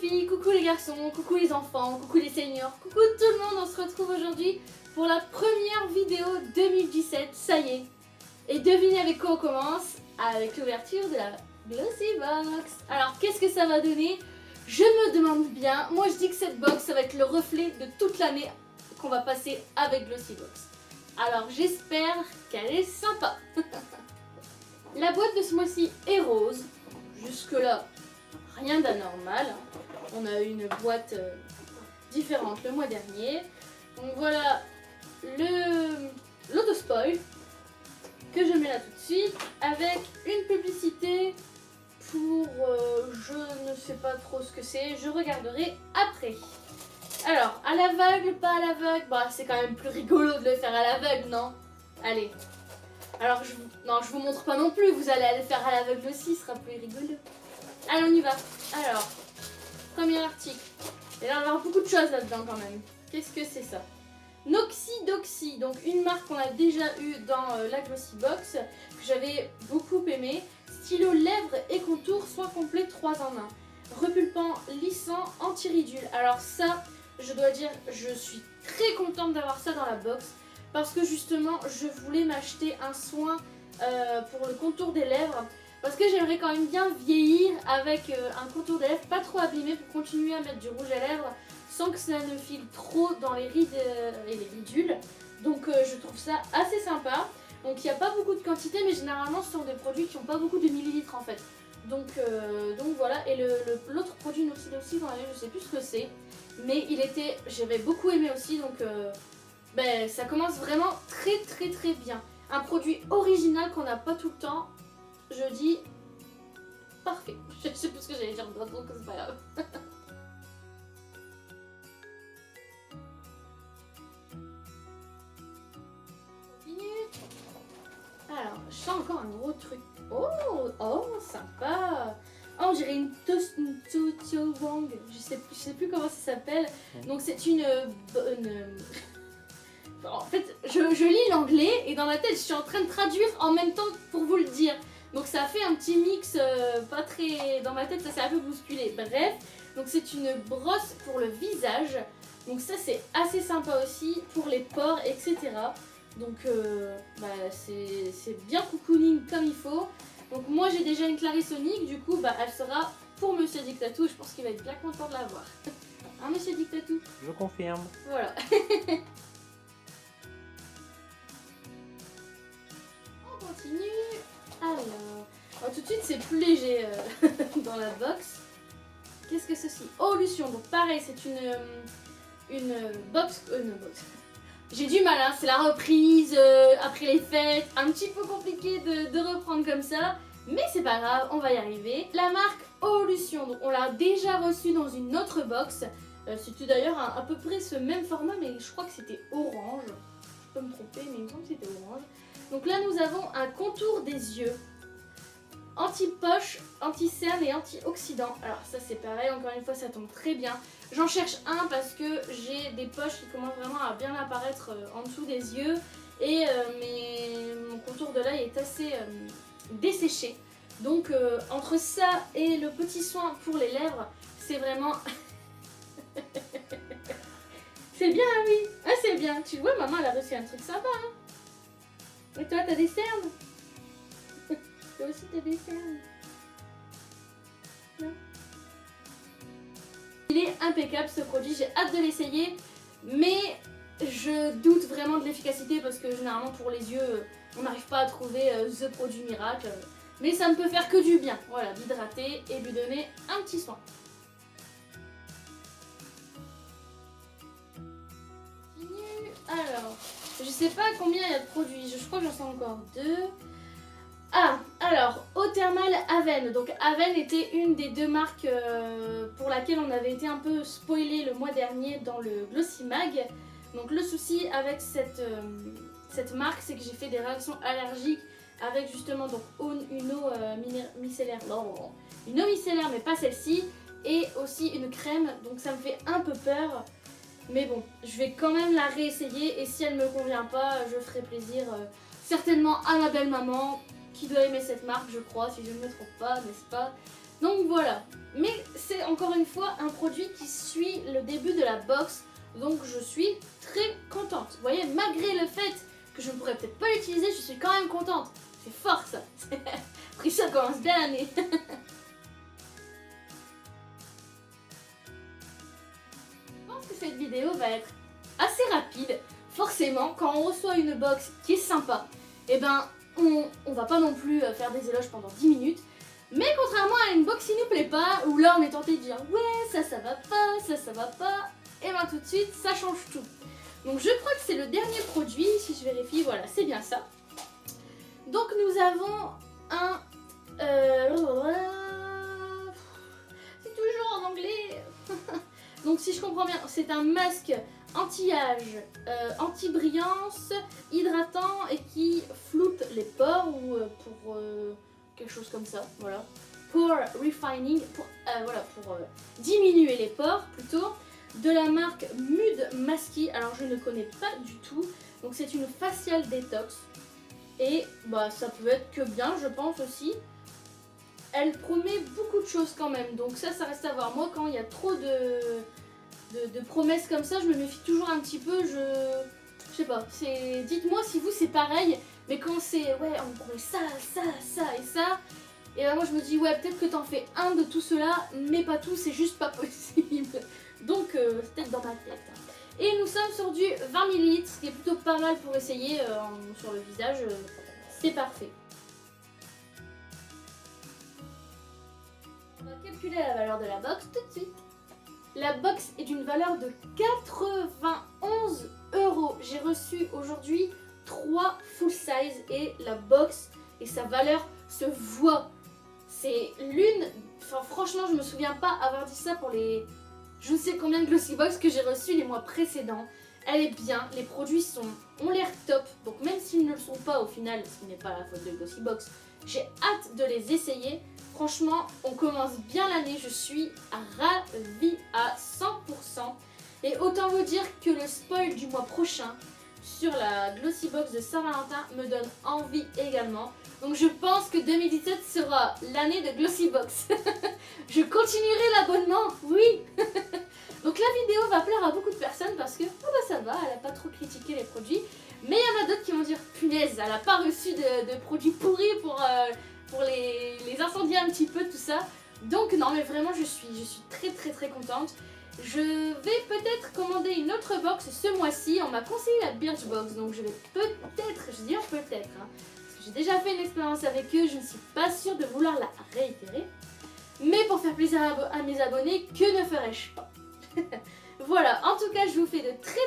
filles, coucou les garçons, coucou les enfants, coucou les seniors, coucou tout le monde, on se retrouve aujourd'hui pour la première vidéo 2017, ça y est. Et devinez avec quoi on commence? Avec l'ouverture de la Glossybox. Alors qu'est-ce que ça va donner? Je me demande bien, moi je dis que cette box ça va être le reflet de toute l'année qu'on va passer avec Glossybox. Alors j'espère qu'elle est sympa. La boîte de ce mois-ci est rose, jusque là rien d'anormal. On a eu une boîte différente le mois dernier. Donc voilà l'autospoil que je mets là tout de suite avec une publicité pour je ne sais pas trop ce que c'est, je regarderai après. Alors à l'aveugle, pas à l'aveugle, bah c'est quand même plus rigolo de le faire à l'aveugle, non? Allez. Alors je vous montre pas non plus, vous allez le faire à l'aveugle aussi, ce sera plus rigolo. Allez, on y va. Alors, premier article. Et là, on va avoir beaucoup de choses là-dedans quand même. Qu'est-ce que c'est ça? Noxy, donc une marque qu'on a déjà eue dans la Glossybox, que j'avais beaucoup aimé. Stylo lèvres et contours, soin complet 3 en 1. Repulpant, lissant, anti-ridule. Alors ça, je dois dire, je suis très contente d'avoir ça dans la box. Parce que justement, je voulais m'acheter un soin pour le contour des lèvres. Parce que j'aimerais quand même bien vieillir avec un contour des lèvres pas trop abîmé pour continuer à mettre du rouge à lèvres sans que ça ne file trop dans les rides et les ridules. Donc je trouve ça assez sympa. Donc il n'y a pas beaucoup de quantité mais généralement ce sont des produits qui n'ont pas beaucoup de millilitres en fait. Donc voilà. Et l'autre produit Noxy, je sais plus ce que c'est. Mais j'avais beaucoup aimé aussi donc ça commence vraiment très bien. Un produit original qu'on n'a pas tout le temps. Je dis parfait. Je sais plus ce que j'allais dire d'autre, donc c'est pas grave. Continue. Alors, je sens encore un gros truc. Oh, sympa. Oh, on dirait une Tokyo Wang. Je sais plus comment ça s'appelle. Donc c'est une en fait, je lis l'anglais et dans ma tête, je suis en train de traduire en même temps pour vous le dire. Donc ça fait un petit mix pas très... Dans ma tête, ça s'est un peu bousculé. Bref, donc c'est une brosse pour le visage. Donc ça, c'est assez sympa aussi pour les pores, etc. Donc c'est bien cocooning comme il faut. Donc moi, j'ai déjà une Clarisonic. Du coup, elle sera pour Monsieur Dictatou. Je pense qu'il va être bien content de l'avoir. Hein, Monsieur Dictatou? Je confirme. Voilà. On continue. Alors, tout de suite c'est plus léger dans la box. Qu'est-ce que ceci? Oh, Lution, donc pareil, c'est une box. J'ai du mal, hein, c'est la reprise après les fêtes, un petit peu compliqué de reprendre comme ça, mais c'est pas grave, on va y arriver. La marque Olution, donc on l'a déjà reçue dans une autre box. C'était d'ailleurs à peu près ce même format, mais je crois que c'était orange. Je peux me tromper, mais il me semble que c'était orange. Donc là, nous avons un contour des yeux. Anti-poche, anti-cerne et anti-oxydant. Alors ça c'est pareil, encore une fois ça tombe très bien. J'en cherche un parce que j'ai des poches qui commencent vraiment à bien apparaître en dessous des yeux. Et mon contour de l'œil est assez desséché. Donc entre ça et le petit soin pour les lèvres, c'est vraiment... C'est bien, oui. Ah, c'est bien. Tu vois, maman elle a reçu un truc sympa. Hein. Et toi, t'as des cernes? Toi aussi t'as des cernes? Non? Il est impeccable ce produit, j'ai hâte de l'essayer, mais je doute vraiment de l'efficacité parce que généralement pour les yeux, on n'arrive pas à trouver ce produit miracle. Mais ça ne peut faire que du bien, voilà, d'hydrater et de lui donner un petit soin. Alors, je sais pas combien il y a de produits, je crois que j'en sais encore 2. Ah, alors, Eau Thermale Aven. Donc Aven était une des 2 marques pour laquelle on avait été un peu spoilé le mois dernier dans le Glossy Mag. Donc le souci avec cette marque, c'est que j'ai fait des réactions allergiques avec justement donc une eau micellaire. Non, une eau micellaire mais pas celle-ci. Et aussi une crème, donc ça me fait un peu peur. Mais bon, je vais quand même la réessayer et si elle me convient pas, je ferai plaisir certainement à ma belle maman qui doit aimer cette marque, je crois, si je ne me trompe pas, n'est-ce pas? Donc voilà. Mais c'est encore une fois un produit qui suit le début de la box. Donc je suis très contente. Vous voyez, malgré le fait que je ne pourrais peut-être pas l'utiliser, je suis quand même contente. C'est fort ça. Après ça commence bien l'année. Je pense que cette vidéo va être assez rapide. Forcément, quand on reçoit une box qui est sympa, eh ben on va pas non plus faire des éloges pendant 10 minutes. Mais contrairement à une box qui nous plaît pas, où là on est tenté de dire ouais ça va pas, ça va pas, et ben tout de suite ça change tout. Donc je crois que c'est le dernier produit, si je vérifie, voilà c'est bien ça. Donc nous avons un... c'est toujours en anglais. Donc si je comprends bien, c'est un masque anti-âge, anti-brillance, hydratant et qui floute les pores ou pour quelque chose comme ça, voilà. Pore refining, pour diminuer les pores plutôt, de la marque Mud Masky. Alors je ne connais pas du tout, donc c'est une facial détox et bah ça peut être que bien, je pense aussi. Elle promet beaucoup de choses quand même, donc ça reste à voir. Moi quand il y a trop de promesses comme ça, je me méfie toujours un petit peu. Je sais pas, dites-moi si vous c'est pareil, mais quand c'est ouais on promet ça et ça, et ben moi je me dis ouais peut-être que t'en fais un de tout cela, mais pas tout, c'est juste pas possible. Donc c'est peut-être dans ma tête. Et nous sommes sur du 20 ml, ce qui est plutôt pas mal pour essayer sur le visage, c'est parfait. On va calculer la valeur de la box tout de suite. La box est d'une valeur de 91 €. J'ai reçu aujourd'hui 3 full size et la box et sa valeur se voit. C'est l'une... Enfin franchement je me souviens pas avoir dit ça pour les... Je ne sais combien de Glossy Box que j'ai reçus les mois précédents. Elle est bien, les produits ont l'air top. Donc même s'ils ne le sont pas au final, ce qui n'est pas la faute de Glossy Box, j'ai hâte de les essayer. Franchement, on commence bien l'année, je suis ravie à 100%. Et autant vous dire que le spoil du mois prochain sur la Glossy Box de Saint-Valentin me donne envie également. Donc je pense que 2017 sera l'année de Glossy Box. Je continuerai l'abonnement, oui. Donc la vidéo va plaire à beaucoup de personnes parce que oh bah ça va, elle a pas trop critiqué les produits. Mais il y en a d'autres qui vont dire punaise, elle a pas reçu de produits pourris pour les incendier un petit peu tout ça. Donc non mais vraiment je suis très contente. Je vais peut-être commander une autre box ce mois-ci. On m'a conseillé la Birchbox, donc je vais peut-être, je dis peut-être, hein, parce que j'ai déjà fait une expérience avec eux, je ne suis pas sûre de vouloir la réitérer. Mais pour faire plaisir à mes abonnés, que ne ferais-je pas? Voilà, en tout cas je vous fais de très